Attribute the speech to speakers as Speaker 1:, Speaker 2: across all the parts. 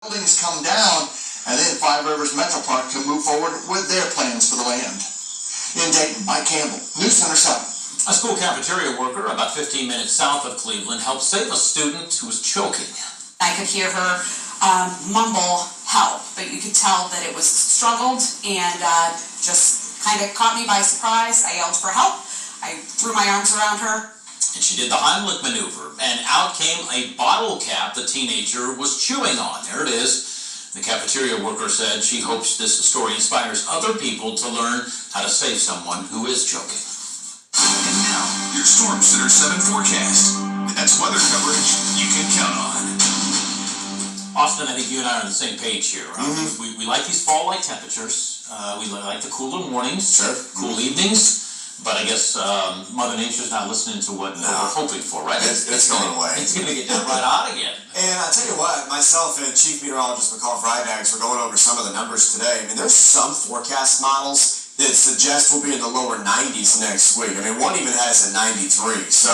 Speaker 1: buildings come down, and then Five Rivers Metro Park can move forward with their plans for the land. In Dayton, Mike Campbell, News Center 7.
Speaker 2: A school cafeteria worker about 15 minutes south of Cleveland helped save a student who was choking.
Speaker 3: I could hear her mumble help, but you could tell that it was struggled and just kind of caught me by surprise. I yelled for help. I threw my arms around her.
Speaker 2: And she did the Heimlich maneuver, and out came a bottle cap the teenager was chewing on. There it is. The cafeteria worker said she hopes this story inspires other people to learn how to save someone who is choking.
Speaker 4: And now, your Storm Center 7 forecast. That's weather coverage you can count on.
Speaker 2: Austin, I think you and I are on the same page here. We like these fall-like temperatures. We like the cooler mornings, cool evenings. But I guess Mother Nature's not listening to what we're hoping for, right?
Speaker 5: It's going away.
Speaker 2: It's going to get right on again.
Speaker 5: And I tell you what, myself and Chief Meteorologist McCall Freidags were going over some of the numbers today. I mean, there's some forecast models that suggest we'll be in the lower 90s next week. I mean, one even has a 93. So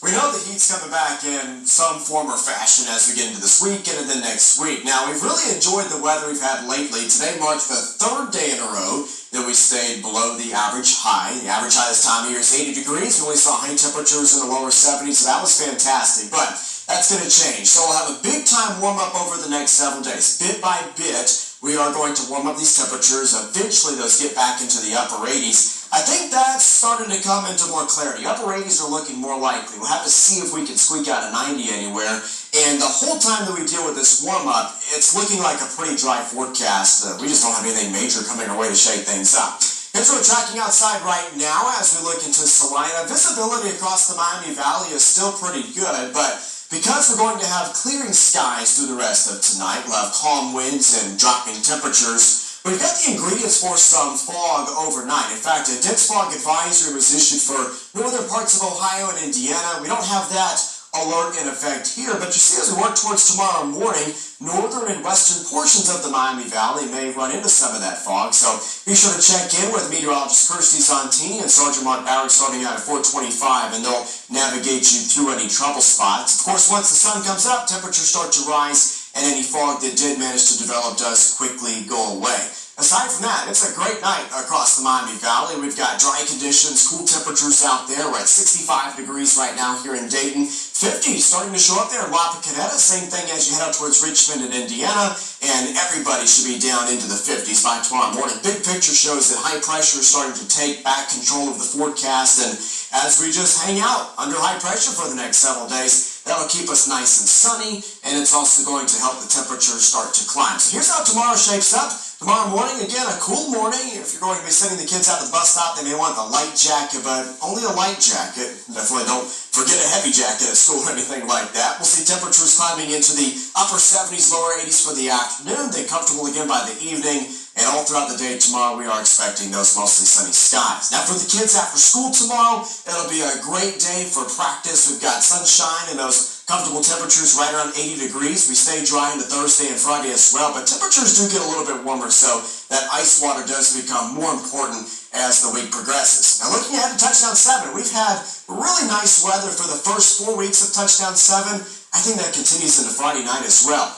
Speaker 5: we know the heat's coming back in some form or fashion as we get into this weekend and then next week. Now, we've really enjoyed the weather we've had lately. Today marked the third day in a row that we stayed below the average high. The average high this time of year is 80 degrees. We only saw high temperatures in the lower 70s, so that was fantastic. But that's going to change. So we'll have a big time warm up over the next several days. Bit by bit, we are going to warm up these temperatures. Eventually, those get back into the upper 80s. I think that's starting to come into more clarity. Upper 80s are looking more likely. We'll have to see if we can squeak out a 90 anywhere. And the whole time that we deal with this warm-up, it's looking like a pretty dry forecast. We just don't have anything major coming our way to shake things up. Here's what we're tracking outside right now as we look into Salina. Visibility across the Miami Valley is still pretty good, but because we're going to have clearing skies through the rest of tonight, we'll have calm winds and dropping temperatures. We've got the ingredients for some fog overnight. In fact, a dense fog advisory was issued for northern parts of Ohio and Indiana. We don't have that alert in effect here, but you see as we work towards tomorrow morning, northern and western portions of the Miami Valley may run into some of that fog. So be sure to check in with meteorologist Kirsty Zontini and Sergeant Mark Bowers starting out at 425, and they'll navigate you through any trouble spots. Of course, once the sun comes up, temperatures start to rise, and any fog that did manage to develop does quickly go away. Aside from that, it's a great night across the Miami Valley. We've got dry conditions, cool temperatures out there. We're at 65 degrees right now here in Dayton. 50 starting to show up there in La Picaneta. Same thing as you head out towards Richmond and Indiana. And everybody should be down into the 50s by tomorrow morning. Big picture shows that high pressure is starting to take back control of the forecast. And as we just hang out under high pressure for the next several days, that'll keep us nice and sunny. And it's also going to help the temperature start to climb. So here's how tomorrow shapes up. Tomorrow morning, again, a cool morning. If you're going to be sending the kids out to the bus stop, they may want the light jacket, but only a light jacket. Definitely don't forget a heavy jacket at school or anything like that. We'll see temperatures climbing into the upper 70s, lower 80s for the afternoon. Then comfortable again by the evening. And all throughout the day tomorrow, we are expecting those mostly sunny skies. Now for the kids after school tomorrow, it'll be a great day for practice. We've got sunshine and those comfortable temperatures right around 80 degrees. We stay dry into Thursday and Friday as well, but temperatures do get a little bit warmer, so that ice water does become more important as the week progresses. Now looking ahead to Touchdown 7, we've had really nice weather for the first 4 weeks of Touchdown 7. I think that continues into Friday night as well.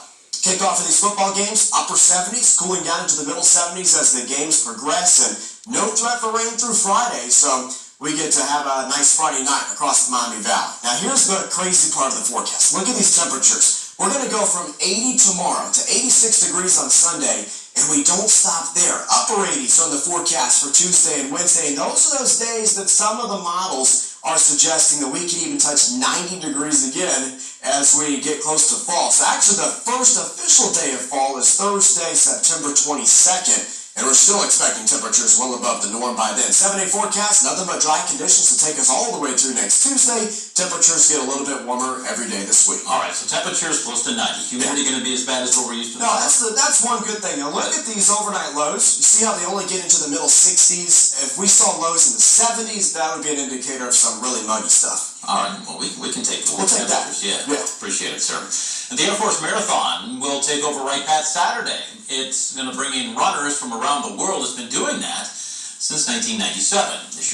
Speaker 5: Kickoff of these football games, upper 70s, cooling down into the middle 70s as the games progress, and no threat for rain through Friday, so we get to have a nice Friday night across the Miami Valley. Now here's the crazy part of the forecast. Look at these temperatures. We're going to go from 80 tomorrow to 86 degrees on Sunday, and we don't stop there. Upper 80s on the forecast for Tuesday and Wednesday, and those are those days that some of the models are suggesting that we can even touch 90 degrees again as we get close to fall. So actually the first official day of fall is Thursday, September 22nd. And we're still expecting temperatures well above the norm by then. 7-day forecast, nothing but dry conditions to take us all the way through next Tuesday. Temperatures get a little bit warmer every day this week.
Speaker 2: All right, so temperatures close to 90. Humidity going to be as bad as what we're used to?
Speaker 5: No, that's one good thing. Now look at these overnight lows. You see how they only get into the middle 60s? If we saw lows in the 70s, that would be an indicator of some really muggy stuff.
Speaker 2: All right, well, we can take the
Speaker 5: We'll take that.
Speaker 2: Yeah, appreciate it, sir. And the Air Force Marathon will take over right past Saturday. It's going to bring in runners from around the world. It's been doing that since 1997. This year